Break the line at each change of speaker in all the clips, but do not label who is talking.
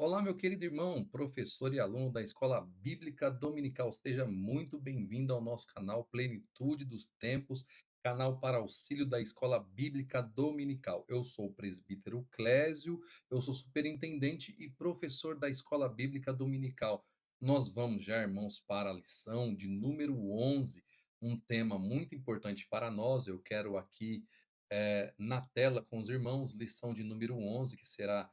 Olá, meu querido irmão, professor e aluno da Escola Bíblica Dominical. Seja muito bem-vindo ao nosso canal Plenitude dos Tempos, canal para auxílio da Escola Bíblica Dominical. Eu sou o presbítero Clésio, eu sou superintendente e professor da Escola Bíblica Dominical. Nós vamos já, irmãos, para a lição de número 11, um tema muito importante para nós. Eu quero aqui na tela com os irmãos, lição de número 11, que será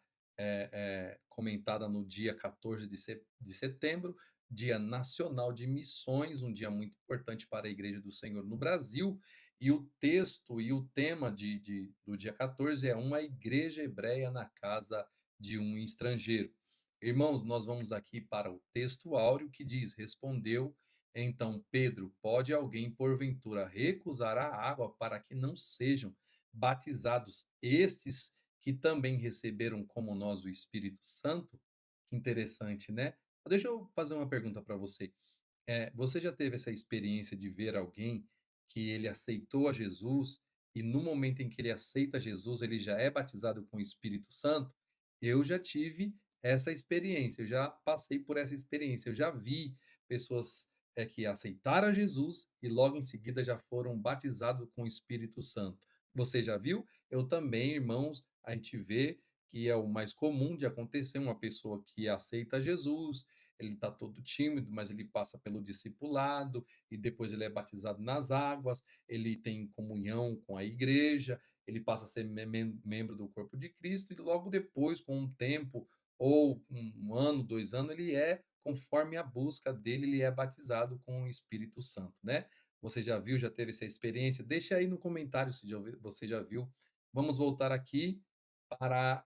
comentada no dia 14 de setembro, Dia Nacional de Missões, um dia muito importante para a Igreja do Senhor no Brasil. E o texto e o tema do dia 14 é uma igreja hebreia na casa de um estrangeiro. Irmãos, nós vamos aqui para o texto áureo que diz: Respondeu então Pedro: Pode alguém porventura recusar a água para que não sejam batizados estes que também receberam como nós o Espírito Santo? Que interessante, né? Deixa eu fazer uma pergunta para você. Você já teve essa experiência de ver alguém que ele aceitou a Jesus e no momento em que ele aceita Jesus, ele já é batizado com o Espírito Santo? Eu já tive essa experiência, eu já passei por essa experiência, eu já vi pessoas que aceitaram a Jesus e logo em seguida já foram batizados com o Espírito Santo. Você já viu? Eu também, irmãos, a gente vê que é o mais comum de acontecer uma pessoa que aceita Jesus, ele está todo tímido, mas ele passa pelo discipulado e depois ele é batizado nas águas, ele tem comunhão com a igreja, ele passa a ser membro do corpo de Cristo e logo depois, com um tempo ou um ano, 2 anos, ele é, conforme a busca dele, ele é batizado com o Espírito Santo, né? Você já viu, já teve essa experiência? Deixa aí no comentário se você já viu. Vamos voltar aqui para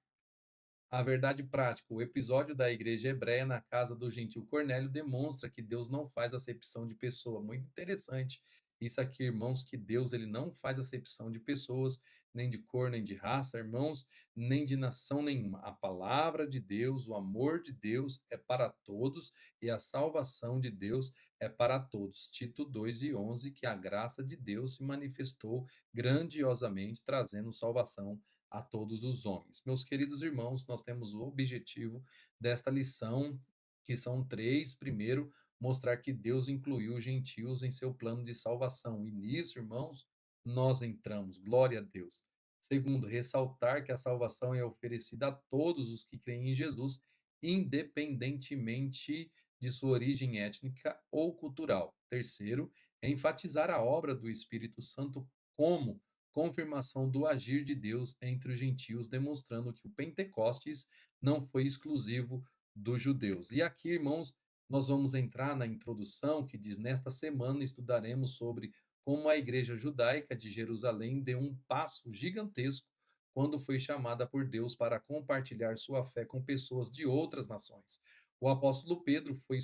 a verdade prática. O episódio da igreja hebreia na casa do gentil Cornélio demonstra que Deus não faz acepção de pessoa. Muito interessante. Isso aqui, irmãos, que Deus ele não faz acepção de pessoas, nem de cor, nem de raça, irmãos, nem de nação nenhuma. A palavra de Deus, o amor de Deus é para todos e a salvação de Deus é para todos. Tito 2:11, que a graça de Deus se manifestou grandiosamente, trazendo salvação a todos os homens. Meus queridos irmãos, nós temos o objetivo desta lição, que são três. Primeiro, mostrar que Deus incluiu os gentios em seu plano de salvação. E nisso, irmãos, nós entramos. Glória a Deus. Segundo, ressaltar que a salvação é oferecida a todos os que creem em Jesus, independentemente de sua origem étnica ou cultural. Terceiro, enfatizar a obra do Espírito Santo como confirmação do agir de Deus entre os gentios, demonstrando que o Pentecostes não foi exclusivo dos judeus. E aqui, irmãos, nós vamos entrar na introdução que diz: Nesta semana estudaremos sobre como a igreja judaica de Jerusalém deu um passo gigantesco quando foi chamada por Deus para compartilhar sua fé com pessoas de outras nações. O apóstolo Pedro foi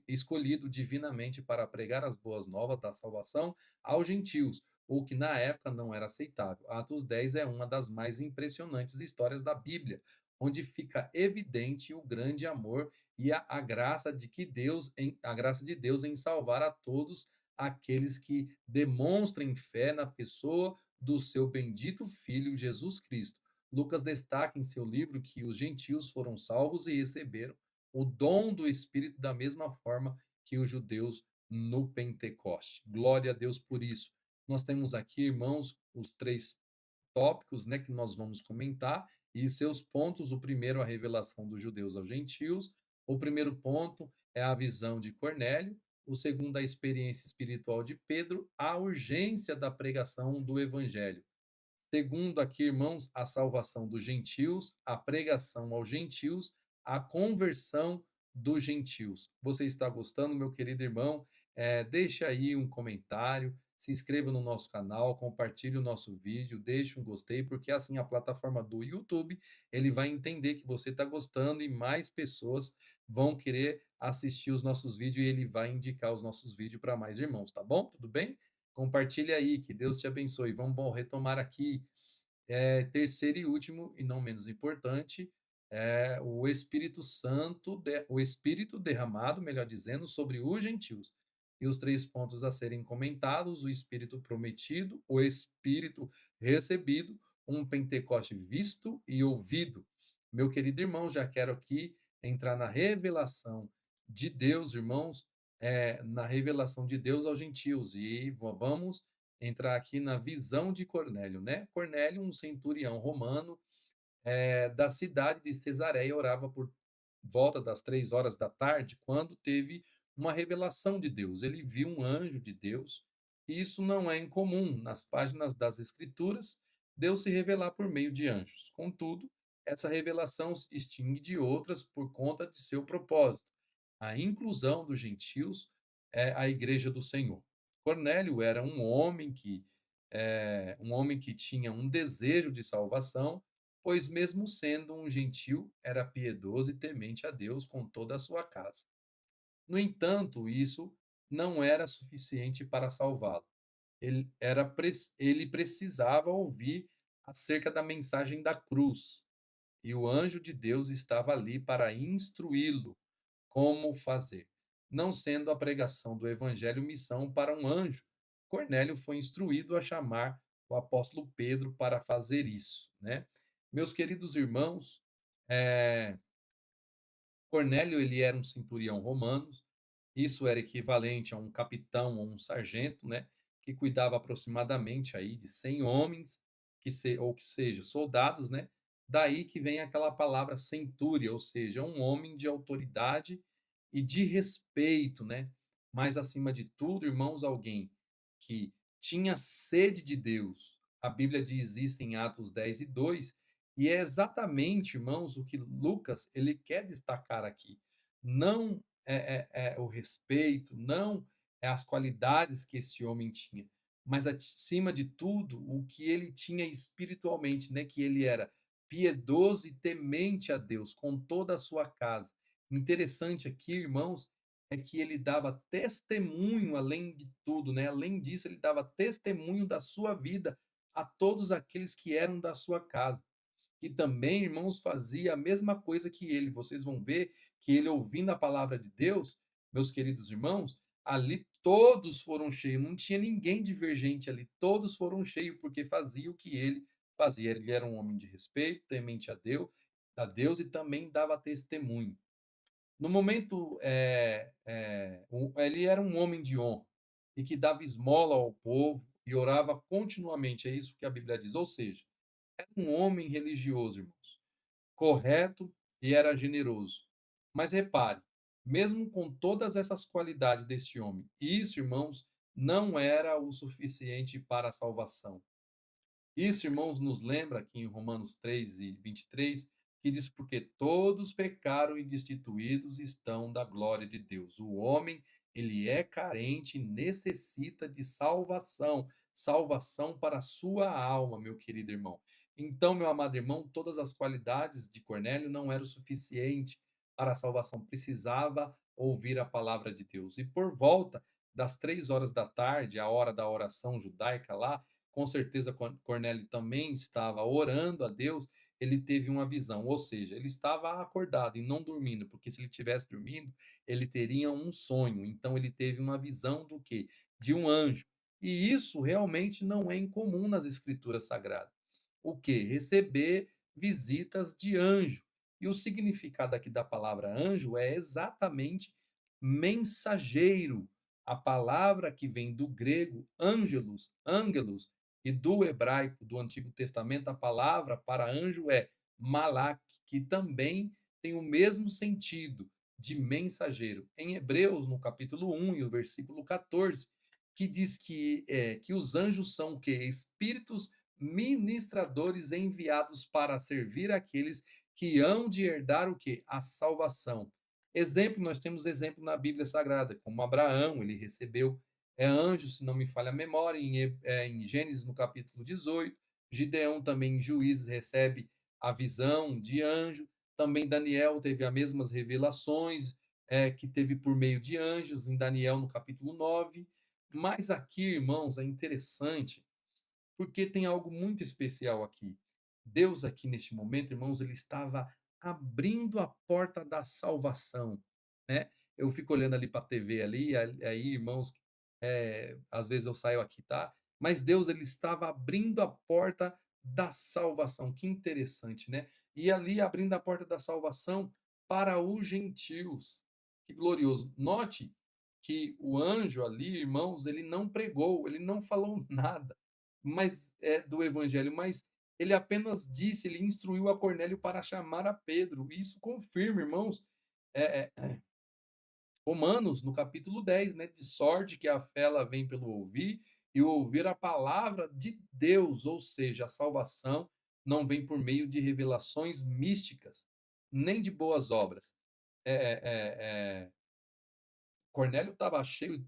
escolhido divinamente para pregar as boas novas da salvação aos gentios, o que na época não era aceitável. Atos 10 é uma das mais impressionantes histórias da Bíblia, onde fica evidente o grande amor e a graça a graça de Deus em salvar a todos aqueles que demonstrem fé na pessoa do seu bendito filho Jesus Cristo. Lucas destaca em seu livro que os gentios foram salvos e receberam o dom do Espírito da mesma forma que os judeus no Pentecoste. Glória a Deus por isso. Nós temos aqui, irmãos, os três tópicos, né, que nós vamos comentar e seus pontos. O primeiro, a revelação dos judeus aos gentios. O primeiro ponto é a visão de Cornélio. O segundo, a experiência espiritual de Pedro, a urgência da pregação do evangelho. Segundo aqui, irmãos, a salvação dos gentios, a pregação aos gentios, a conversão dos gentios. Você está gostando, meu querido irmão? Deixa aí um comentário, se inscreva no nosso canal, compartilhe o nosso vídeo, deixe um gostei, porque assim a plataforma do YouTube, ele vai entender que você está gostando e mais pessoas vão querer assistir os nossos vídeos e ele vai indicar os nossos vídeos para mais irmãos, tá bom? Tudo bem? Compartilhe aí, que Deus te abençoe. Vamos retomar aqui. Terceiro e último, e não menos importante, o Espírito Santo, o Espírito derramado, melhor dizendo, sobre os gentios. E os três pontos a serem comentados: o Espírito prometido, o Espírito recebido, um Pentecoste visto e ouvido. Meu querido irmão, já quero aqui entrar na revelação de Deus, irmãos, na revelação de Deus aos gentios. E vamos entrar aqui na visão de Cornélio, né? Cornélio, um centurião romano, da cidade de Cesareia, orava por volta das 3 horas da tarde, quando teve uma revelação de Deus. Ele viu um anjo de Deus, e isso não é incomum nas páginas das Escrituras, Deus se revelar por meio de anjos. Contudo, essa revelação se distingue de outras por conta de seu propósito, a inclusão dos gentios à igreja do Senhor. Cornélio era um homem que tinha um desejo de salvação, pois mesmo sendo um gentil, era piedoso e temente a Deus com toda a sua casa. No entanto, isso não era suficiente para salvá-lo. Ele precisava ouvir acerca da mensagem da cruz, e o anjo de Deus estava ali para instruí-lo como fazer. Não sendo a pregação do evangelho missão para um anjo, Cornélio foi instruído a chamar o apóstolo Pedro para fazer isso, né? Meus queridos irmãos, eh, Cornélio ele era um centurião romano, isso era equivalente a um capitão ou um sargento, né, que cuidava aproximadamente aí de 100 homens, ou que seja, soldados, né? Daí que vem aquela palavra centúria, ou seja, um homem de autoridade e de respeito, né? Mas acima de tudo, irmãos, alguém que tinha sede de Deus. A Bíblia diz isso em Atos 10:2, e é exatamente, irmãos, o que Lucas ele quer destacar aqui. Não é o respeito, não é as qualidades que esse homem tinha, mas acima de tudo, o que ele tinha espiritualmente, né, que ele era piedoso e temente a Deus com toda a sua casa. Interessante aqui, irmãos, é que ele dava testemunho além de tudo, né? Além disso, ele dava testemunho da sua vida a todos aqueles que eram da sua casa, que também, irmãos, fazia a mesma coisa que ele. Vocês vão ver que ele, ouvindo a palavra de Deus, meus queridos irmãos, ali todos foram cheios, não tinha ninguém divergente ali, todos foram cheios, porque fazia o que ele fazia. Ele era um homem de respeito, temente a Deus e também dava testemunho. No momento, ele era um homem de honra e que dava esmola ao povo e orava continuamente. É isso que a Bíblia diz. Ou seja, era um homem religioso, irmãos, correto e era generoso. Mas repare, mesmo com todas essas qualidades deste homem, isso, irmãos, não era o suficiente para a salvação. Isso, irmãos, nos lembra aqui em Romanos 3:23, que diz: Porque todos pecaram e destituídos estão da glória de Deus. O homem, ele é carente e necessita de salvação, salvação para a sua alma, meu querido irmão. Então, meu amado irmão, todas as qualidades de Cornélio não eram suficientes para a salvação, precisava ouvir a palavra de Deus. E por volta das 3 horas da tarde, a hora da oração judaica lá, com certeza Cornélio também estava orando a Deus, ele teve uma visão, ou seja, ele estava acordado e não dormindo, porque se ele tivesse dormindo, ele teria um sonho. Então ele teve uma visão do quê? De um anjo. E isso realmente não é incomum nas escrituras sagradas. O quê? Receber visitas de anjo. E o significado aqui da palavra anjo é exatamente mensageiro. A palavra que vem do grego angelos, e do hebraico do Antigo Testamento, a palavra para anjo é malak, que também tem o mesmo sentido de mensageiro. Em Hebreus, no capítulo 1 e o versículo 14, que diz que os anjos são o quê? Espíritos ministradores enviados para servir aqueles que hão de herdar o quê? A salvação. Exemplo, nós temos exemplo na Bíblia Sagrada, como Abraão, ele recebeu anjo, se não me falha a memória, em Gênesis no capítulo 18. Gideão também em Juízes recebe a visão de anjo. Também Daniel teve as mesmas revelações que teve por meio de anjos, em Daniel no capítulo 9. Mas aqui, irmãos, é interessante porque tem algo muito especial aqui. Deus aqui neste momento, irmãos, ele estava abrindo a porta da salvação, né? Eu fico olhando ali para a TV ali, aí, irmãos, às vezes eu saio aqui, tá? Mas Deus ele estava abrindo a porta da salvação. Que interessante, né? E ali abrindo a porta da salvação, para os gentios. Que glorioso. Note que o anjo ali, irmãos, ele não pregou, ele não falou nada, mas do evangelho, mas ele apenas disse, ele instruiu a Cornélio para chamar a Pedro. Isso confirma, irmãos, é, é, Romanos, no capítulo 10, né? De sorte que a fé ela vem pelo ouvir e ouvir a palavra de Deus, ou seja, a salvação não vem por meio de revelações místicas, nem de boas obras. É, é, é, Cornélio estava cheio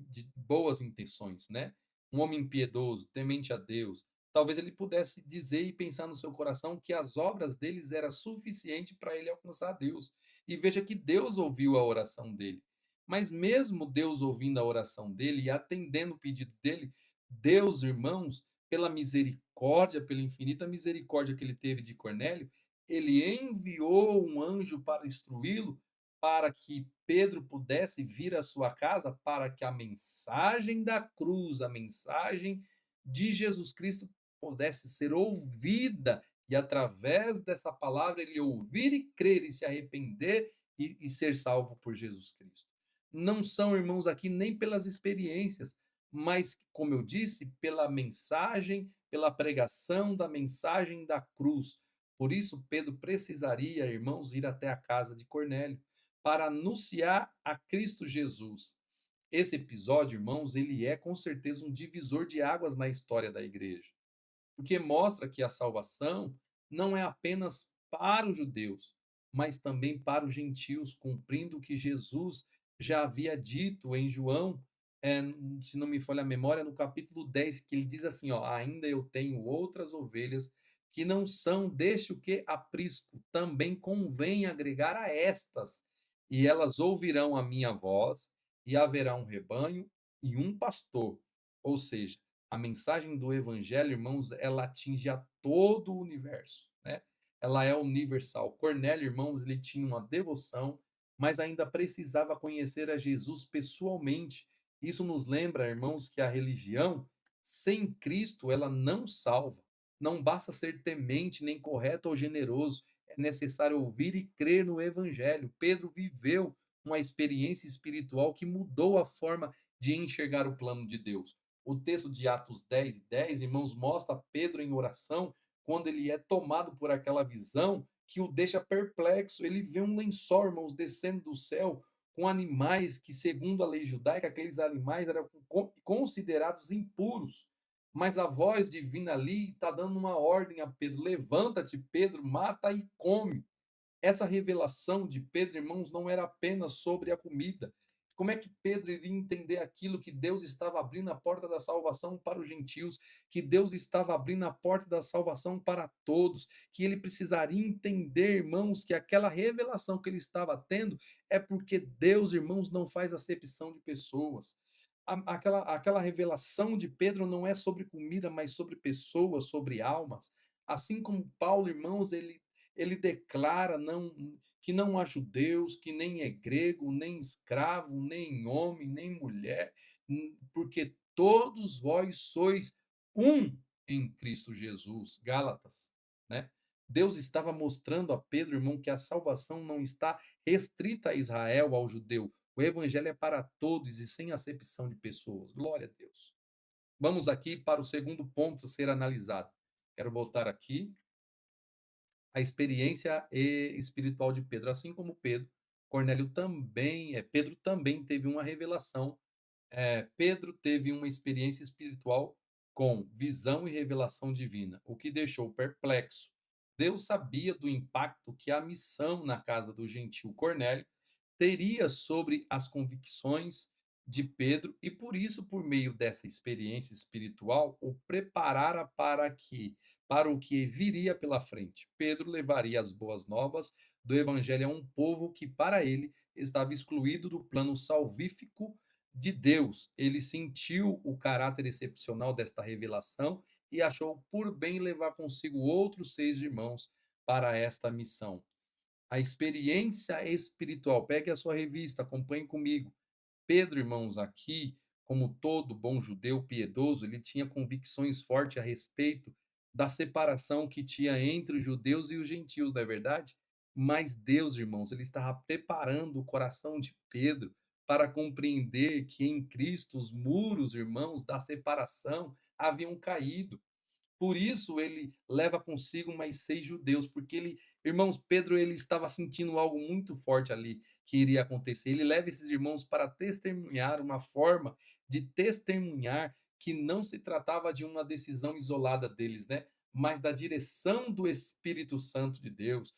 de boas intenções, né? Um homem piedoso, temente a Deus. Talvez ele pudesse dizer e pensar no seu coração que as obras deles era suficiente para ele alcançar Deus. E veja que Deus ouviu a oração dele. Mas mesmo Deus ouvindo a oração dele e atendendo o pedido dele, Deus, irmãos, pela misericórdia, pela infinita misericórdia que ele teve de Cornélio, ele enviou um anjo para instruí-lo para que Pedro pudesse vir à sua casa, para que a mensagem da cruz, a mensagem de Jesus Cristo pudesse ser ouvida e através dessa palavra ele ouvir e crer e se arrepender e ser salvo por Jesus Cristo. Não são, irmãos, aqui nem pelas experiências, mas, como eu disse, pela mensagem, pela pregação da mensagem da cruz. Por isso, Pedro precisaria, irmãos, ir até a casa de Cornélio para anunciar a Cristo Jesus. Esse episódio, irmãos, ele é com certeza um divisor de águas na história da igreja, porque mostra que a salvação não é apenas para os judeus, mas também para os gentios, cumprindo o que Jesus já havia dito em João, é, se não me falha a memória, no capítulo 10, que ele diz assim, ó, ainda eu tenho outras ovelhas que não são deste o que aprisco, também convém agregar a estas, e elas ouvirão a minha voz, e haverá um rebanho e um pastor. Ou seja, a mensagem do evangelho, irmãos, ela atinge a todo o universo, né? Ela é universal. Cornélio, irmãos, ele tinha uma devoção, mas ainda precisava conhecer a Jesus pessoalmente. Isso nos lembra, irmãos, que a religião sem Cristo, ela não salva. Não basta ser temente, nem correto ou generoso. É necessário ouvir e crer no evangelho. Pedro viveu uma experiência espiritual que mudou a forma de enxergar o plano de Deus. O texto de Atos 10:10, irmãos, mostra Pedro em oração, quando ele é tomado por aquela visão que o deixa perplexo. Ele vê um lençol, irmãos, descendo do céu com animais que, segundo a lei judaica, aqueles animais eram considerados impuros. Mas a voz divina ali está dando uma ordem a Pedro: levanta-te, Pedro, mata e come. Essa revelação de Pedro, irmãos, não era apenas sobre a comida. Como é que Pedro iria entender aquilo que Deus estava abrindo a porta da salvação para os gentios, que Deus estava abrindo a porta da salvação para todos, que ele precisaria entender, irmãos, que aquela revelação que ele estava tendo é porque Deus, irmãos, não faz acepção de pessoas. Aquela revelação de Pedro não é sobre comida, mas sobre pessoas, sobre almas. Assim como Paulo, irmãos, ele declara que não há judeus, que nem é grego, nem escravo, nem homem, nem mulher, porque todos vós sois um em Cristo Jesus. Gálatas, né? Deus estava mostrando a Pedro, irmão, que a salvação não está restrita a Israel, ao judeu. O evangelho é para todos e sem acepção de pessoas. Glória a Deus. Vamos aqui para o segundo ponto a ser analisado. Quero voltar aqui a experiência espiritual de Pedro, assim como Pedro, Pedro também teve uma revelação. Pedro teve uma experiência espiritual com visão e revelação divina, o que deixou perplexo. Deus sabia do impacto que a missão na casa do gentil Cornélio teria sobre as convicções de Pedro e por isso, por meio dessa experiência espiritual, o preparara para o que viria pela frente. Pedro levaria as boas novas do evangelho a um povo que para ele estava excluído do plano salvífico de Deus. Ele sentiu o caráter excepcional desta revelação e achou por bem levar consigo outros 6 irmãos para esta missão. A experiência espiritual. Pegue a sua revista, acompanhe comigo. Pedro, irmãos, aqui, como todo bom judeu piedoso, ele tinha convicções fortes a respeito da separação que tinha entre os judeus e os gentios, não é verdade? Mas Deus, irmãos, ele estava preparando o coração de Pedro para compreender que em Cristo os muros, irmãos, da separação haviam caído. Por isso ele leva consigo mais 6 judeus, porque ele irmãos, Pedro ele estava sentindo algo muito forte ali que iria acontecer. Ele leva esses irmãos para testemunhar, uma forma de testemunhar que não se tratava de uma decisão isolada deles, né, mas da direção do Espírito Santo de Deus.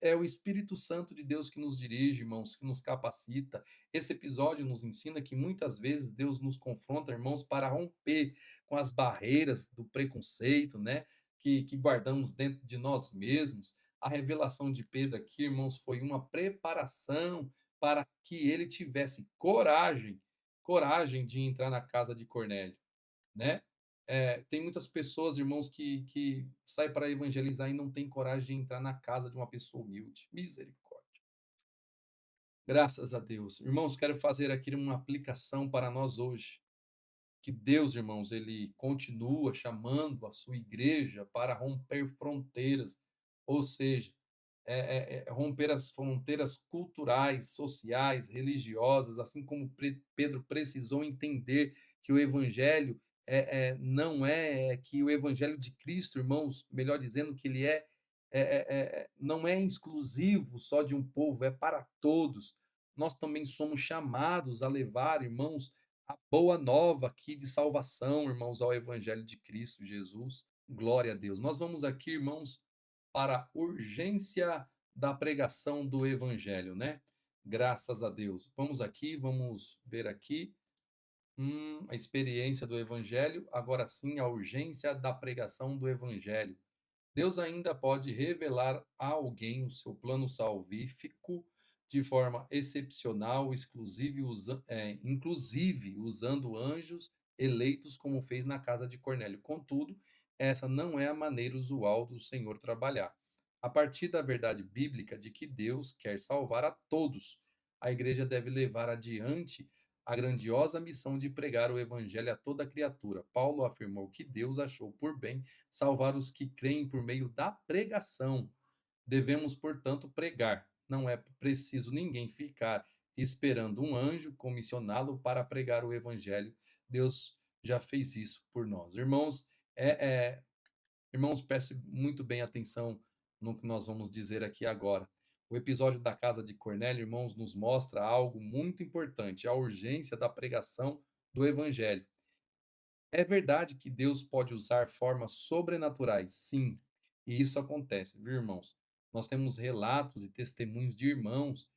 É o Espírito Santo de Deus que nos dirige, irmãos, que nos capacita. Esse episódio nos ensina que muitas vezes Deus nos confronta, irmãos, para romper com as barreiras do preconceito, né, que guardamos dentro de nós mesmos. A revelação de Pedro aqui, irmãos, foi uma preparação para que ele tivesse coragem de entrar na casa de Cornélio, né? Tem muitas pessoas, irmãos, que saem para evangelizar e não tem coragem de entrar na casa de uma pessoa humilde. Misericórdia. Graças a Deus. Irmãos, quero fazer aqui uma aplicação para nós hoje. Que Deus, irmãos, ele continua chamando a sua igreja para romper fronteiras, ou seja, romper as fronteiras culturais, sociais, religiosas, assim como Pedro precisou entender que o evangelho não é que o evangelho de Cristo, irmãos, melhor dizendo que ele não é exclusivo só de um povo, é para todos. Nós também somos chamados a levar, irmãos, a boa nova aqui de salvação, irmãos, ao evangelho de Cristo Jesus. Glória a Deus. Nós vamos aqui, irmãos, para a urgência da pregação do evangelho, né? Graças a Deus. Vamos aqui, vamos ver aqui a experiência do evangelho, agora sim a urgência da pregação do evangelho. Deus ainda pode revelar a alguém o seu plano salvífico de forma excepcional, inclusive usando anjos eleitos, como fez na casa de Cornélio. Contudo, essa não é a maneira usual do Senhor trabalhar. A partir da verdade bíblica de que Deus quer salvar a todos, a igreja deve levar adiante a grandiosa missão de pregar o evangelho a toda criatura. Paulo afirmou que Deus achou por bem salvar os que creem por meio da pregação. Devemos, portanto, pregar. Não é preciso ninguém ficar esperando um anjo comissioná-lo para pregar o evangelho. Deus já fez isso por nós. Irmãos, irmãos, preste muito bem atenção no que nós vamos dizer aqui agora. O episódio da casa de Cornélio, irmãos, nos mostra algo muito importante, a urgência da pregação do evangelho. É verdade que Deus pode usar formas sobrenaturais, sim, e isso acontece, viu, irmãos? Nós temos relatos e testemunhos de irmãos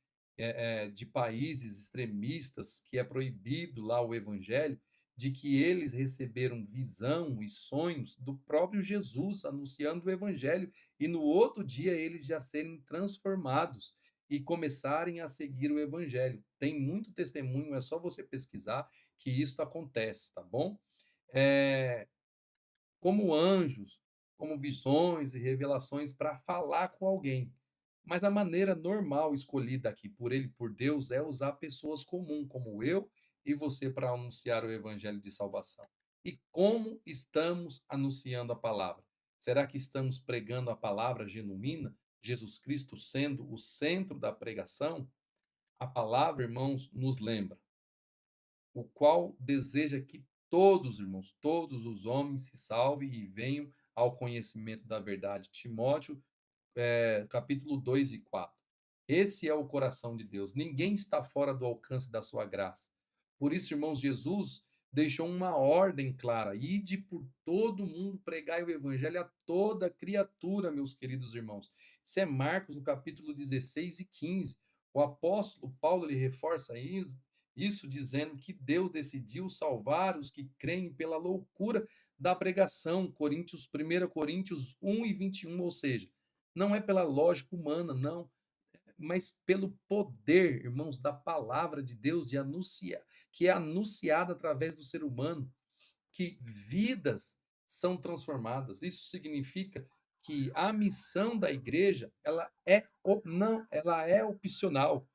de países extremistas que é proibido lá o evangelho, de que eles receberam visão e sonhos do próprio Jesus anunciando o evangelho, e no outro dia eles já serem transformados e começarem a seguir o evangelho. Tem muito testemunho, é só você pesquisar que isso acontece, tá bom? eh, como anjos, como visões e revelações para falar com alguém. Mas a maneira normal escolhida aqui por ele, por Deus, é usar pessoas comuns, como eu e você, para anunciar o evangelho de salvação. E como estamos anunciando a palavra? Será que estamos pregando a palavra genuína, Jesus Cristo sendo o centro da pregação? A palavra, irmãos, nos lembra o qual deseja que todos, irmãos, todos os homens se salvem e venham ao conhecimento da verdade. Timóteo, capítulo 2 e 4. Esse é o coração de Deus. Ninguém está fora do alcance da sua graça. Por isso, irmãos, Jesus deixou uma ordem clara: ide por todo mundo, pregai o evangelho a toda criatura, meus queridos irmãos. Isso é Marcos, no capítulo 16 e 15. O apóstolo Paulo ele reforça isso dizendo que Deus decidiu salvar os que creem pela loucura da pregação. Coríntios, 1 Coríntios 1 e 21, ou seja, não é pela lógica humana, não, mas pelo poder, irmãos, da palavra de Deus de anunciar, que é anunciada através do ser humano, que vidas são transformadas. Isso significa que a missão da igreja, ela é opcional.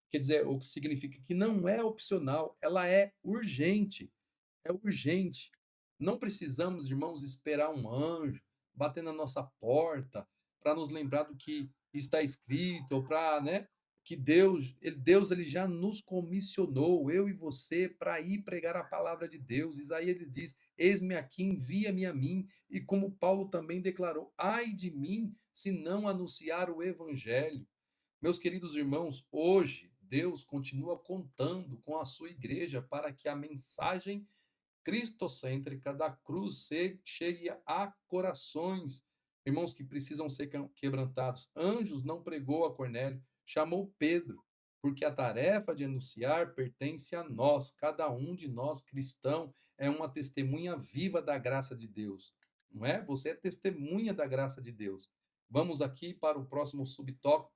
Quer dizer, o que significa que não é opcional, ela é urgente. É urgente. Não precisamos, irmãos, esperar um anjo bater na nossa porta para nos lembrar do que está escrito, ou para, né, que Deus ele já nos comissionou, eu e você, para ir pregar a palavra de Deus. Isaías ele diz: "Eis-me aqui, envia-me a mim". E como Paulo também declarou: "Ai de mim, se não anunciar o evangelho". Meus queridos irmãos, hoje Deus continua contando com a sua igreja para que a mensagem cristocêntrica da cruz chegue a corações, irmãos que precisam ser quebrantados. Anjos não pregou a Cornélio, chamou Pedro, porque a tarefa de anunciar pertence a nós. Cada um de nós, cristão, é uma testemunha viva da graça de Deus, não é? Você é testemunha da graça de Deus. Vamos aqui para o próximo subtópico,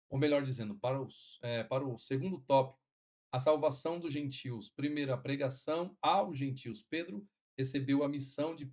ou melhor dizendo, para o segundo tópico, a salvação dos gentios. Primeiro, a pregação aos gentios. Pedro recebeu a missão de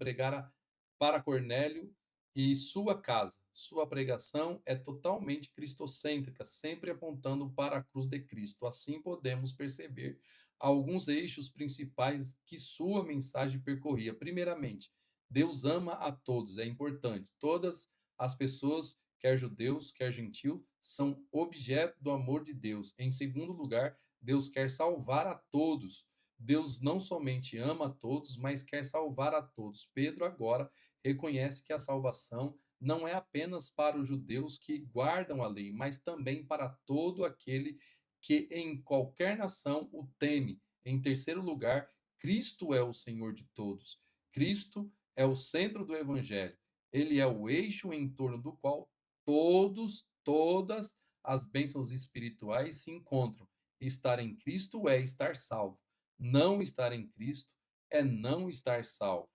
para Cornélio e sua casa. Sua pregação é totalmente cristocêntrica, sempre apontando para a cruz de Cristo. Assim podemos perceber alguns eixos principais que sua mensagem percorria. Primeiramente, Deus ama a todos, é importante. Todas as pessoas, quer judeus, quer gentio, são objeto do amor de Deus. Em segundo lugar, Deus quer salvar a todos. Deus não somente ama a todos, mas quer salvar a todos. Pedro agora reconhece que a salvação não é apenas para os judeus que guardam a lei, mas também para todo aquele que em qualquer nação o teme. Em terceiro lugar, Cristo é o Senhor de todos. Cristo é o centro do evangelho. Ele é o eixo em torno do qual todas as bênçãos espirituais se encontram. Estar em Cristo é estar salvo. Não estar em Cristo é não estar salvo.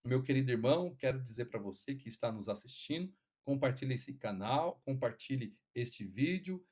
Meu querido irmão, quero dizer para você que está nos assistindo, compartilhe esse canal, compartilhe este vídeo,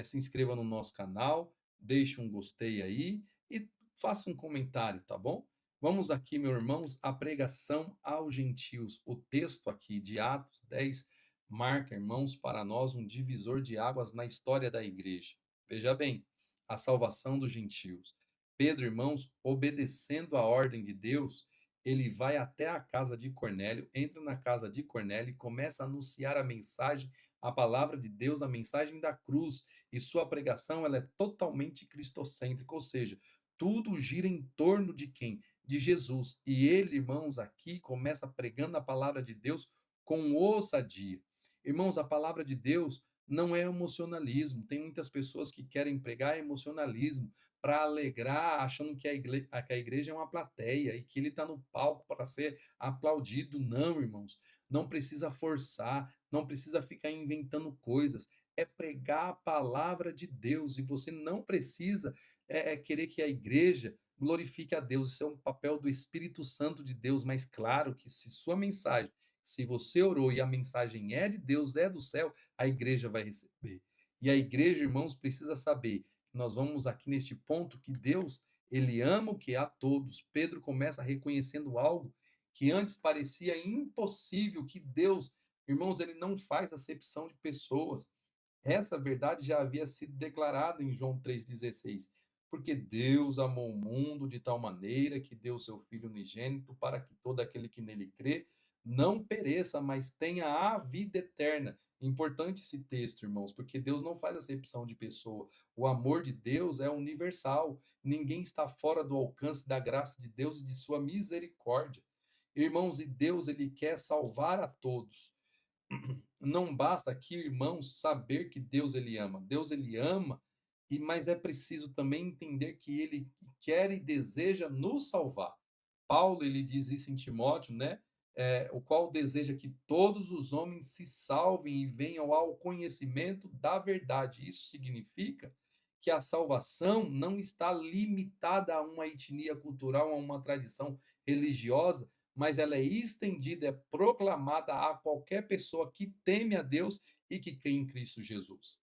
se inscreva no nosso canal, deixe um gostei aí e faça um comentário, tá bom? Vamos aqui, meus irmãos, a pregação aos gentios. O texto aqui de Atos 10 marca, irmãos, para nós um divisor de águas na história da igreja. Veja bem, a salvação dos gentios. Pedro, irmãos, obedecendo a ordem de Deus, ele vai até a casa de Cornélio, entra na casa de Cornélio e começa a anunciar a mensagem, a palavra de Deus, a mensagem da cruz. E sua pregação ela é totalmente cristocêntrica, ou seja, tudo gira em torno de quem? De Jesus. E ele, irmãos, aqui começa pregando a palavra de Deus com ousadia. Irmãos, a palavra de Deus não é emocionalismo. Tem muitas pessoas que querem pregar emocionalismo para alegrar, achando que que a igreja é uma plateia e que ele está no palco para ser aplaudido. Não, irmãos. Não precisa forçar, não precisa ficar inventando coisas. É pregar a palavra de Deus e você não precisa querer que a igreja glorifique a Deus. Isso é um papel do Espírito Santo de Deus, mas claro que se sua mensagem, se você orou e a mensagem é de Deus, é do céu, a igreja vai receber. E a igreja, irmãos, precisa saber, nós vamos aqui neste ponto que Deus, ele ama o que é a todos. Pedro começa reconhecendo algo que antes parecia impossível, que Deus, irmãos, ele não faz acepção de pessoas. Essa verdade já havia sido declarada em João 3,16. Porque Deus amou o mundo de tal maneira que deu seu Filho unigênito para que todo aquele que nele crê não pereça, mas tenha a vida eterna. Importante esse texto, irmãos, porque Deus não faz acepção de pessoa. O amor de Deus é universal. Ninguém está fora do alcance da graça de Deus e de sua misericórdia. Irmãos, e Deus ele quer salvar a todos. Não basta aqui, irmãos, saber que Deus ele ama. Deus ele ama, e mas é preciso também entender que ele quer e deseja nos salvar. Paulo ele diz isso em Timóteo, né? O qual deseja que todos os homens se salvem e venham ao conhecimento da verdade. Isso significa que a salvação não está limitada a uma etnia cultural, a uma tradição religiosa, mas ela é estendida, é proclamada a qualquer pessoa que teme a Deus e que crê em Cristo Jesus.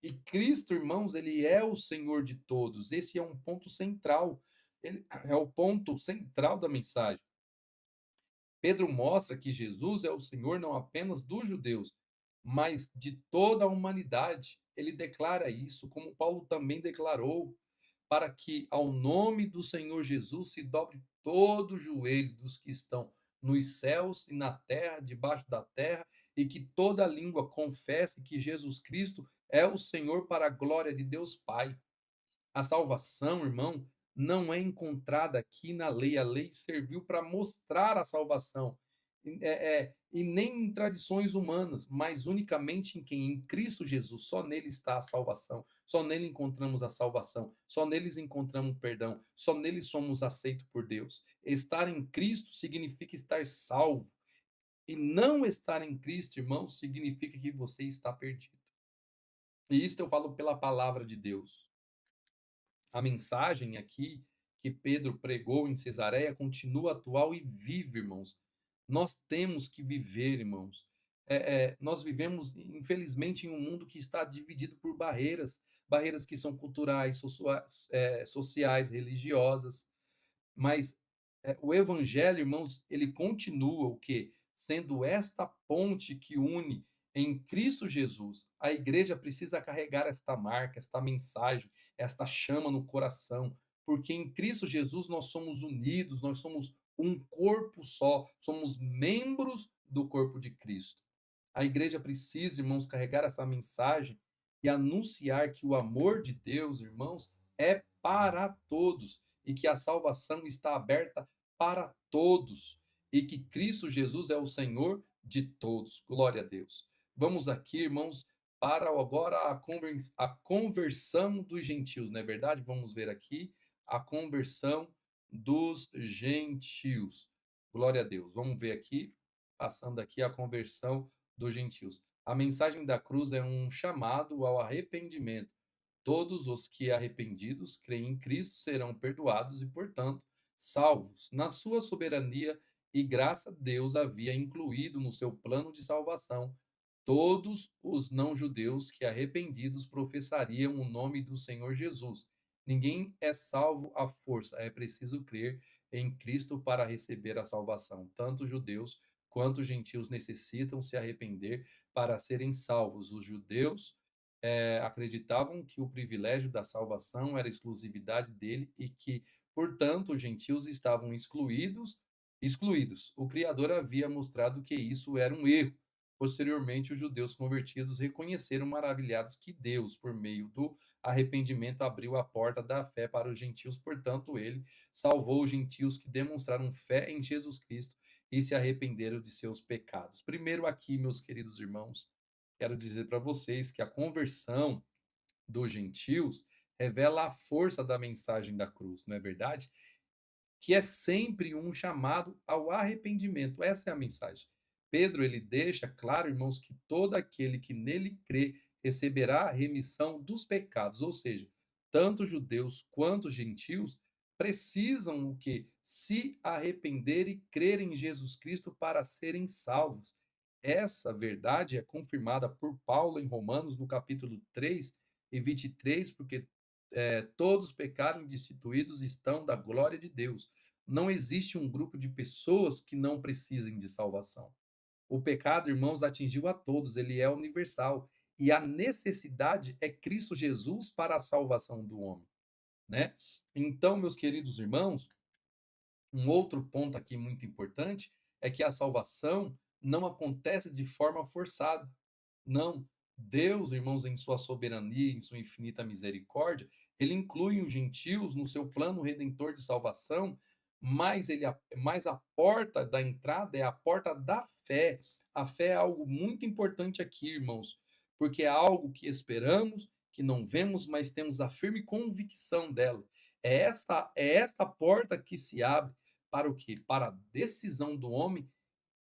E Cristo, irmãos, ele é o Senhor de todos. Esse é um ponto central. Ele é o ponto central da mensagem. Pedro mostra que Jesus é o Senhor não apenas dos judeus, mas de toda a humanidade. Ele declara isso, como Paulo também declarou, para que ao nome do Senhor Jesus se dobre todo o joelho dos que estão nos céus e na terra, debaixo da terra, e que toda língua confesse que Jesus Cristo é o Senhor para a glória de Deus Pai. A salvação, irmão, não é encontrada aqui na lei. A lei serviu para mostrar a salvação, e nem em tradições humanas, mas unicamente em quem? Em Cristo Jesus. Só nele está a salvação. Só nele encontramos a salvação. Só neles encontramos perdão. Só nele somos aceitos por Deus. Estar em Cristo significa estar salvo. E não estar em Cristo, irmão, significa que você está perdido. E isto eu falo pela palavra de Deus. A mensagem aqui que Pedro pregou em Cesareia continua atual e vive, irmãos. Nós temos que viver, irmãos. Nós vivemos, infelizmente, em um mundo que está dividido por barreiras, barreiras que são culturais, sociais, religiosas. Mas o evangelho, irmãos, ele continua o quê? Sendo esta ponte que une em Cristo Jesus. A igreja precisa carregar esta marca, esta mensagem, esta chama no coração, porque em Cristo Jesus nós somos unidos, nós somos um corpo só, somos membros do corpo de Cristo. A igreja precisa, irmãos, carregar essa mensagem e anunciar que o amor de Deus, irmãos, é para todos e que a salvação está aberta para todos e que Cristo Jesus é o Senhor de todos. Glória a Deus. Vamos aqui, irmãos, para agora a conversão dos gentios, não é verdade? Vamos ver aqui a conversão dos gentios. Glória a Deus. Vamos ver aqui, passando aqui a conversão dos gentios. A mensagem da cruz é um chamado ao arrependimento. Todos os que arrependidos creem em Cristo serão perdoados e, portanto, salvos. Na sua soberania e graça, Deus havia incluído no seu plano de salvação todos os não-judeus que arrependidos professariam o nome do Senhor Jesus. Ninguém é salvo à força, é preciso crer em Cristo para receber a salvação. Tanto judeus quanto gentios necessitam se arrepender para serem salvos. Os judeus acreditavam que o privilégio da salvação era exclusividade dele e que, portanto, os gentios estavam excluídos. O Criador havia mostrado que isso era um erro. Posteriormente, os judeus convertidos reconheceram maravilhados que Deus, por meio do arrependimento, abriu a porta da fé para os gentios. Portanto, ele salvou os gentios que demonstraram fé em Jesus Cristo e se arrependeram de seus pecados. Primeiro, aqui, meus queridos irmãos, quero dizer para vocês que a conversão dos gentios revela a força da mensagem da cruz, não é verdade? Que é sempre um chamado ao arrependimento. Essa é a mensagem. Pedro, ele deixa claro, irmãos, que todo aquele que nele crê receberá a remissão dos pecados, ou seja, tanto judeus quanto gentios precisam o que se arrepender e crer em Jesus Cristo para serem salvos. Essa verdade é confirmada por Paulo em Romanos, no capítulo 3 e 23, porque todos pecaram e destituídos estão da glória de Deus. Não existe um grupo de pessoas que não precisem de salvação. O pecado, irmãos, atingiu a todos, ele é universal. E a necessidade é Cristo Jesus para a salvação do homem, né? Então, meus queridos irmãos, um outro ponto aqui muito importante é que a salvação não acontece de forma forçada. Não. Deus, irmãos, em sua soberania, em sua infinita misericórdia, ele inclui os gentios no seu plano redentor de salvação, mas a porta da entrada é a porta da fé. A fé é algo muito importante aqui, irmãos, porque é algo que esperamos, que não vemos, mas temos a firme convicção dela. É esta porta que se abre para o quê? Para a decisão do homem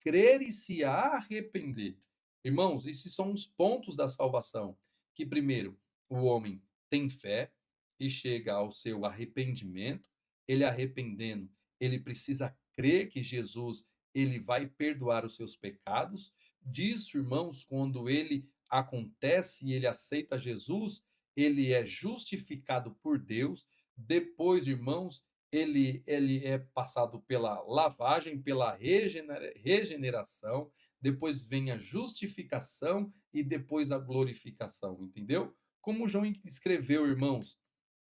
crer e se arrepender. Irmãos, esses são os pontos da salvação. Que primeiro, o homem tem fé e chega ao seu arrependimento. Ele arrependendo, ele precisa crer que Jesus, ele vai perdoar os seus pecados. Disso, irmãos, quando ele acontece e ele aceita Jesus, ele é justificado por Deus. Depois, irmãos, ele é passado pela lavagem, pela regeneração, depois vem a justificação e depois a glorificação, entendeu? Como João escreveu, irmãos,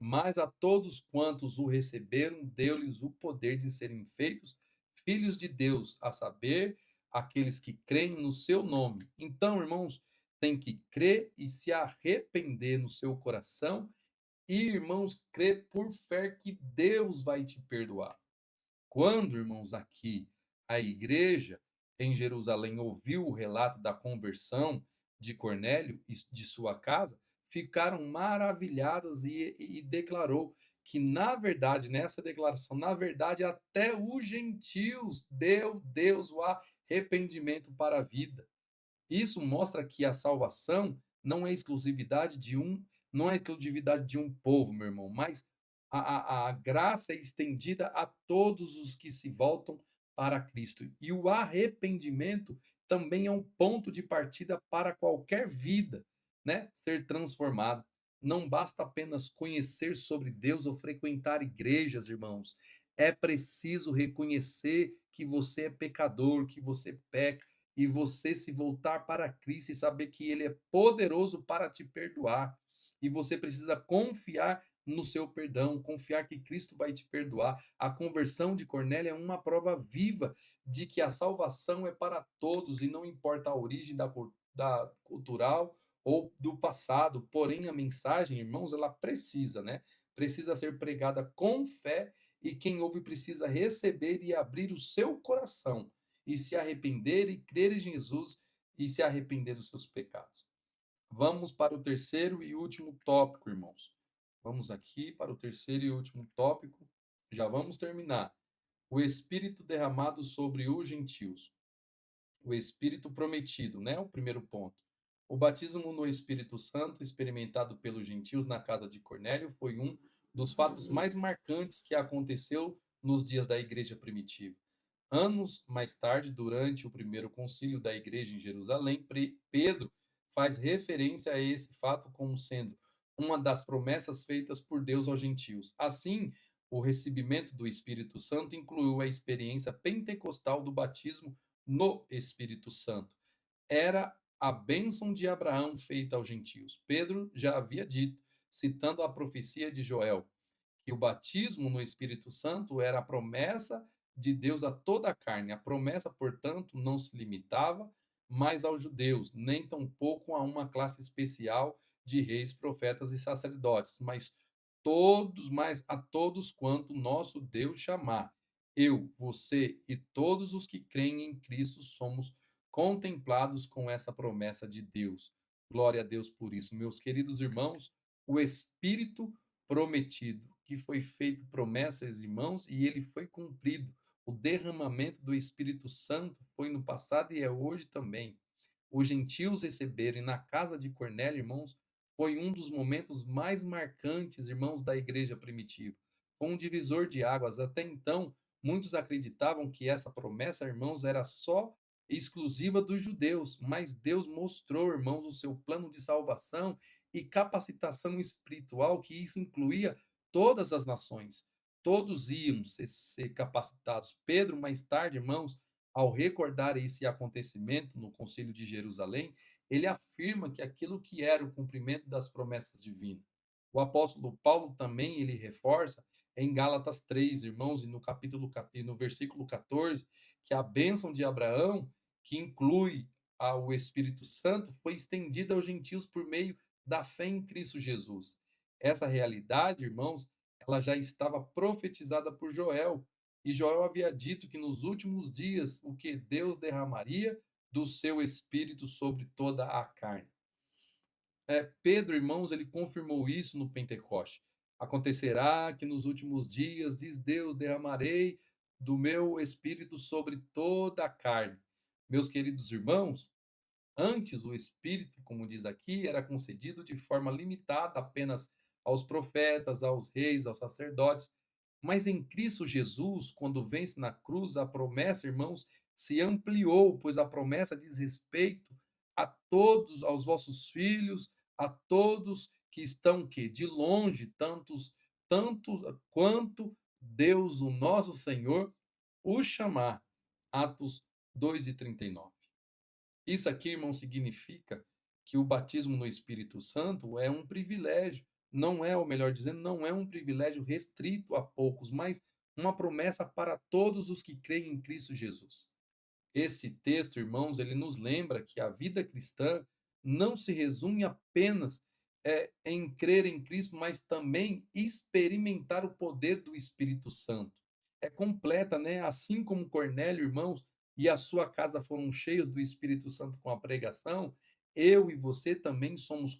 mas a todos quantos o receberam, deu-lhes o poder de serem feitos filhos de Deus, a saber, aqueles que creem no seu nome. Então, irmãos, tem que crer e se arrepender no seu coração e, irmãos, crer por fé que Deus vai te perdoar. Quando, irmãos, aqui a igreja em Jerusalém ouviu o relato da conversão de Cornélio e de sua casa, ficaram maravilhados e declarou que, na verdade, nessa declaração, na verdade, até os gentios deu Deus o arrependimento para a vida. Isso mostra que a salvação não é exclusividade de um povo, meu irmão, mas a graça é estendida a todos os que se voltam para Cristo. E o arrependimento também é um ponto de partida para qualquer vida, né, ser transformada. Não basta apenas conhecer sobre Deus ou frequentar igrejas, irmãos. É preciso reconhecer que você é pecador, que você peca e você se voltar para Cristo e saber que Ele é poderoso para te perdoar. E você precisa confiar no seu perdão, confiar que Cristo vai te perdoar. A conversão de Cornélio é uma prova viva de que a salvação é para todos e não importa a origem da cultural ou do passado. Porém, a mensagem, irmãos, ela precisa, né? Precisa ser pregada com fé e quem ouve precisa receber e abrir o seu coração e se arrepender e crer em Jesus e se arrepender dos seus pecados. Vamos para o terceiro e último tópico, irmãos. Vamos aqui para o terceiro e último tópico. Já vamos terminar. O Espírito derramado sobre os gentios. O Espírito prometido, né? O primeiro ponto. O batismo no Espírito Santo, experimentado pelos gentios na casa de Cornélio, foi um dos fatos mais marcantes que aconteceu nos dias da igreja primitiva. Anos mais tarde, durante o primeiro concílio da igreja em Jerusalém, Pedro faz referência a esse fato como sendo uma das promessas feitas por Deus aos gentios. Assim, o recebimento do Espírito Santo incluiu a experiência pentecostal do batismo no Espírito Santo. Era a bênção de Abraão feita aos gentios. Pedro já havia dito, citando a profecia de Joel, que o batismo no Espírito Santo era a promessa de Deus a toda a carne. A promessa, portanto, não se limitava mais aos judeus, nem tampouco a uma classe especial de reis, profetas e sacerdotes, mas a todos quanto nosso Deus chamar. Eu, você e todos os que creem em Cristo somos contemplados com essa promessa de Deus. Glória a Deus por isso. Meus queridos irmãos, o Espírito prometido, que foi feito promessas, irmãos, e ele foi cumprido. O derramamento do Espírito Santo foi no passado e é hoje também. Os gentios receberem na casa de Cornélio, irmãos, foi um dos momentos mais marcantes, irmãos, da igreja primitiva. Foi um divisor de águas. Até então, muitos acreditavam que essa promessa, irmãos, era só exclusiva dos judeus, mas Deus mostrou, irmãos, o seu plano de salvação e capacitação espiritual, que isso incluía todas as nações. Todos iam ser capacitados. Pedro, mais tarde, irmãos, ao recordar esse acontecimento no Concílio de Jerusalém, ele afirma que aquilo que era o cumprimento das promessas divinas. O apóstolo Paulo também ele reforça em Gálatas 3, irmãos, e no versículo 14, que a bênção de Abraão, que inclui o Espírito Santo, foi estendida aos gentios por meio da fé em Cristo Jesus. Essa realidade, irmãos, ela já estava profetizada por Joel, e Joel havia dito que nos últimos dias o que Deus derramaria do seu espírito sobre toda a carne. Pedro, irmãos, ele confirmou isso no Pentecoste. Acontecerá que nos últimos dias, diz Deus, derramarei do meu espírito sobre toda a carne. Meus queridos irmãos, antes o espírito, como diz aqui, era concedido de forma limitada apenas aos profetas, aos reis, aos sacerdotes. Mas em Cristo Jesus, quando vence na cruz, a promessa, irmãos, se ampliou, pois a promessa diz respeito a todos, aos vossos filhos, a todos que estão que de longe, tantos quanto Deus, o nosso Senhor, os chamar. Atos 2:39. Isso aqui, irmão, significa que o batismo no Espírito Santo é um privilégio. Não é, ou melhor dizendo, não é um privilégio restrito a poucos, mas uma promessa para todos os que creem em Cristo Jesus. Esse texto, irmãos, ele nos lembra que a vida cristã não se resume apenas em crer em Cristo, mas também experimentar o poder do Espírito Santo. É completa, né? Assim como Cornélio, irmãos, e a sua casa foram cheios do Espírito Santo com a pregação, eu e você também somos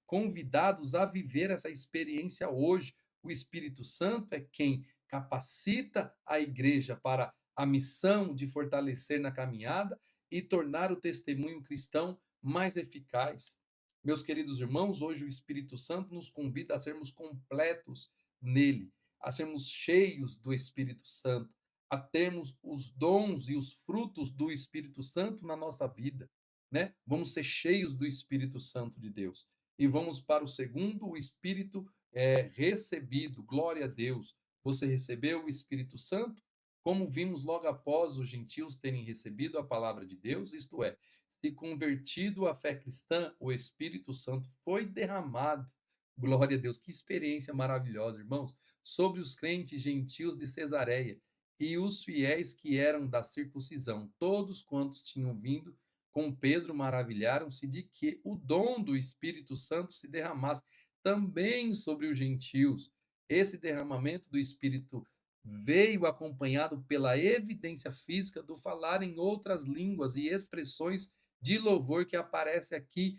convidados a viver essa experiência hoje. O Espírito Santo é quem capacita a igreja para a missão de fortalecer na caminhada e tornar o testemunho cristão mais eficaz. Meus queridos irmãos, hoje o Espírito Santo nos convida a sermos completos nele, a sermos cheios do Espírito Santo, a termos os dons e os frutos do Espírito Santo na nossa vida, né? Vamos ser cheios do Espírito Santo de Deus. E vamos para o segundo, o Espírito recebido. Glória a Deus. Você recebeu o Espírito Santo? Como vimos logo após os gentios terem recebido a palavra de Deus, isto é, se convertido à fé cristã, o Espírito Santo foi derramado. Glória a Deus, que experiência maravilhosa, irmãos, sobre os crentes gentios de Cesareia e os fiéis que eram da circuncisão. Todos quantos tinham vindo com Pedro maravilharam-se de que o dom do Espírito Santo se derramasse também sobre os gentios. Esse derramamento do Espírito veio acompanhado pela evidência física do falar em outras línguas e expressões de louvor que aparece aqui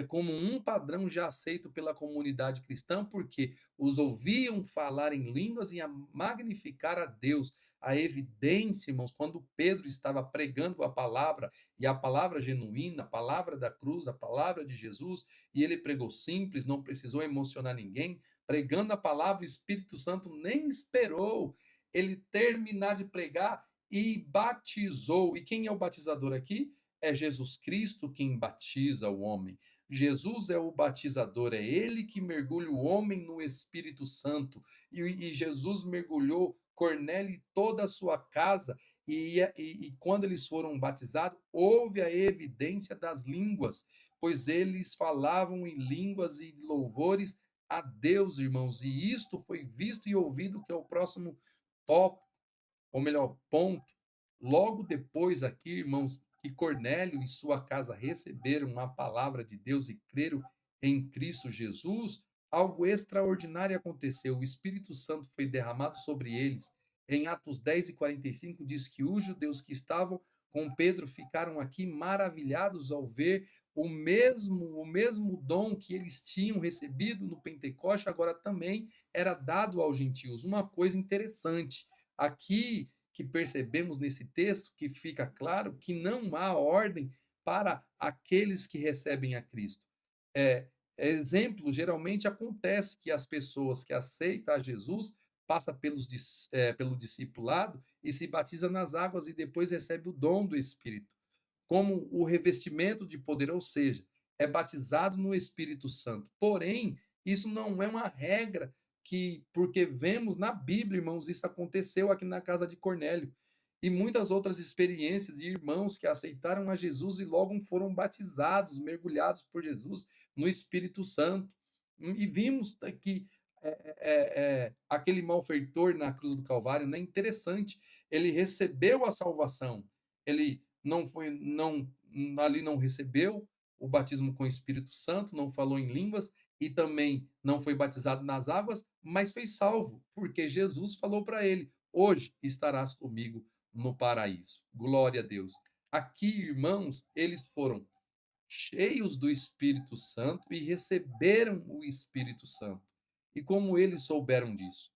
como um padrão já aceito pela comunidade cristã, porque os ouviam falar em línguas e a magnificar a Deus. A evidência, irmãos, quando Pedro estava pregando a palavra, e a palavra genuína, a palavra da cruz, a palavra de Jesus, e ele pregou simples, não precisou emocionar ninguém, pregando a palavra, o Espírito Santo nem esperou ele terminar de pregar e batizou. E quem é o batizador aqui? É Jesus Cristo quem batiza o homem. Jesus é o batizador, é ele que mergulha o homem no Espírito Santo. E Jesus mergulhou Cornélio e toda a sua casa. E quando eles foram batizados, houve a evidência das línguas, pois eles falavam em línguas e louvores a Deus, irmãos. E isto foi visto e ouvido, que é o próximo tópico, ou melhor, ponto. Logo depois aqui, irmãos, que Cornélio e sua casa receberam a palavra de Deus e creram em Cristo Jesus, algo extraordinário aconteceu. O Espírito Santo foi derramado sobre eles. Em Atos 10:45 diz que os judeus que estavam com Pedro ficaram aqui maravilhados ao ver o mesmo dom que eles tinham recebido no Pentecoste, agora também era dado aos gentios. Uma coisa interessante, aqui que percebemos nesse texto, que fica claro que não há ordem para aqueles que recebem a Cristo. É, exemplo, geralmente acontece que as pessoas que aceitam a Jesus passa pelo discipulado e se batiza nas águas e depois recebe o dom do Espírito, como o revestimento de poder, ou seja, é batizado no Espírito Santo. Porém, isso não é uma regra porque vemos na Bíblia, irmãos, isso aconteceu aqui na casa de Cornélio. E muitas outras experiências de irmãos que aceitaram a Jesus e logo foram batizados, mergulhados por Jesus no Espírito Santo. E vimos que aquele malfeitor na cruz do Calvário, né, interessante, ele recebeu a salvação, ele ali não recebeu o batismo com o Espírito Santo, não falou em línguas e também não foi batizado nas águas, mas foi salvo, porque Jesus falou para ele: "Hoje estarás comigo no paraíso". Glória a Deus. Aqui, irmãos, eles foram cheios do Espírito Santo e receberam o Espírito Santo. E como eles souberam disso?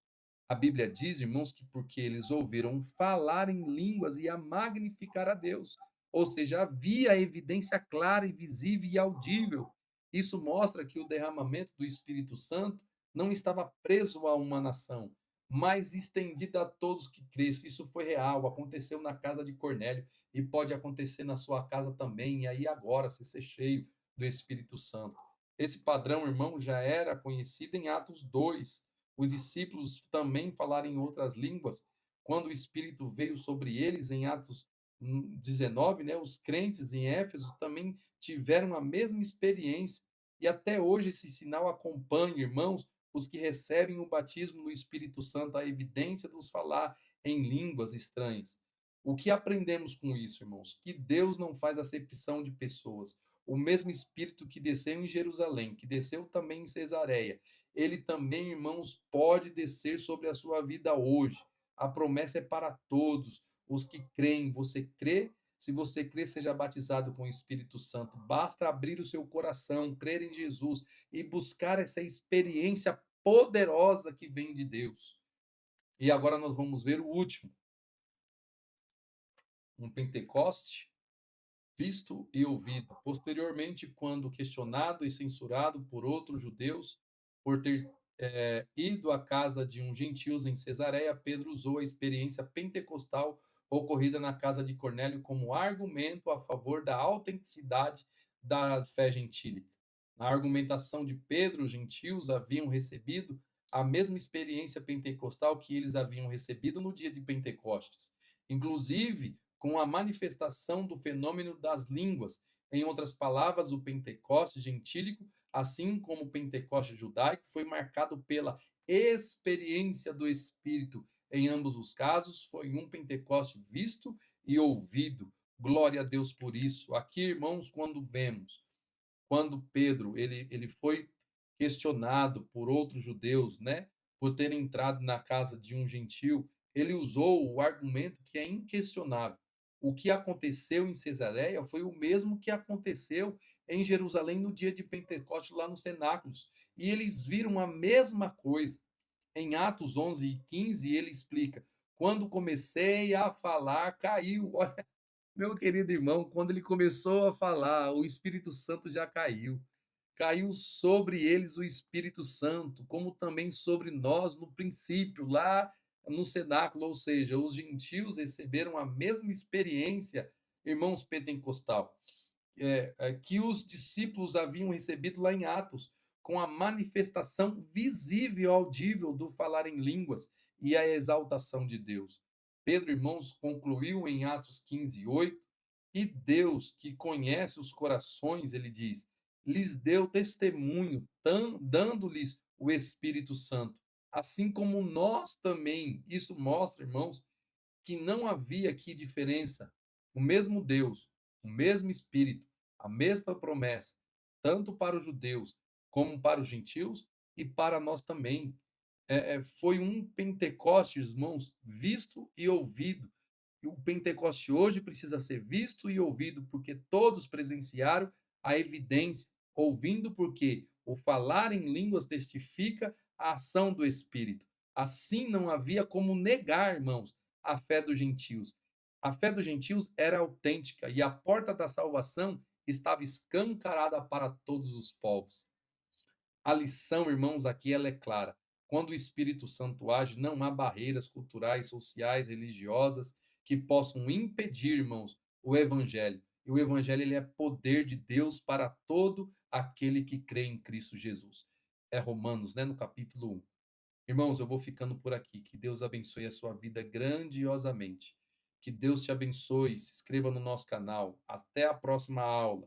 A Bíblia diz, irmãos, que porque eles ouviram falar em línguas e a magnificar a Deus. Ou seja, havia evidência clara e visível e audível. Isso mostra que o derramamento do Espírito Santo não estava preso a uma nação, mas estendido a todos que crescem. Isso foi real, aconteceu na casa de Cornélio e pode acontecer na sua casa também, e aí agora você ser cheio do Espírito Santo. Esse padrão, irmão, já era conhecido em Atos 2. Os discípulos também falaram em outras línguas. Quando o Espírito veio sobre eles, em Atos 19, né, os crentes em Éfeso também tiveram a mesma experiência. E até hoje esse sinal acompanha, irmãos, os que recebem o batismo no Espírito Santo, a evidência dos falar em línguas estranhas. O que aprendemos com isso, irmãos? Que Deus não faz acepção de pessoas. O mesmo Espírito que desceu em Jerusalém, que desceu também em Cesareia, ele também, irmãos, pode descer sobre a sua vida hoje. A promessa é para todos os que creem. Você crê? Se você crê, seja batizado com o Espírito Santo. Basta abrir o seu coração, crer em Jesus e buscar essa experiência poderosa que vem de Deus. E agora nós vamos ver o último, um Pentecoste visto e ouvido. Posteriormente, quando questionado e censurado por outros judeus por ter ido à casa de um gentios em Cesareia, Pedro usou a experiência pentecostal ocorrida na casa de Cornélio como argumento a favor da autenticidade da fé gentílica. Na argumentação de Pedro, os gentios haviam recebido a mesma experiência pentecostal que eles haviam recebido no dia de Pentecostes. Inclusive, com a manifestação do fenômeno das línguas. Em outras palavras, o Pentecoste gentílico, assim como o Pentecoste judaico, foi marcado pela experiência do Espírito. Em ambos os casos, foi um Pentecoste visto e ouvido. Glória a Deus por isso. Aqui, irmãos, quando Pedro ele foi questionado por outros judeus, né, por ter entrado na casa de um gentil, ele usou o argumento que é inquestionável. O que aconteceu em Cesareia foi o mesmo que aconteceu em Jerusalém no dia de Pentecostes, lá no cenáculos. E eles viram a mesma coisa. Em Atos 11 e 15, ele explica: quando comecei a falar, caiu. Meu querido irmão, quando ele começou a falar, o Espírito Santo já caiu. Caiu sobre eles o Espírito Santo, como também sobre nós no princípio, lá no cenáculo, ou seja, os gentios receberam a mesma experiência, irmãos pentecostal, que os discípulos haviam recebido lá em Atos, com a manifestação visível, audível do falar em línguas e a exaltação de Deus. Pedro, irmãos, concluiu em Atos 15:8, e Deus, que conhece os corações, ele diz, lhes deu testemunho, dando-lhes o Espírito Santo. Assim como nós também, isso mostra, irmãos, que não havia aqui diferença. O mesmo Deus, o mesmo Espírito, a mesma promessa, tanto para os judeus como para os gentios e para nós também. Foi um Pentecostes, irmãos, visto e ouvido. E o Pentecoste hoje precisa ser visto e ouvido, porque todos presenciaram a evidência, ouvindo, porque o falar em línguas testifica a ação do Espírito. Assim não havia como negar, irmãos, a fé dos gentios. A fé dos gentios era autêntica e a porta da salvação estava escancarada para todos os povos. A lição, irmãos, aqui ela é clara. Quando o Espírito Santo age, não há barreiras culturais, sociais, religiosas que possam impedir, irmãos, o evangelho. E o evangelho ele é poder de Deus para todo aquele que crê em Cristo Jesus. É Romanos, né, no capítulo 1. Irmãos, eu vou ficando por aqui. Que Deus abençoe a sua vida grandiosamente. Que Deus te abençoe. Se inscreva no nosso canal. Até a próxima aula.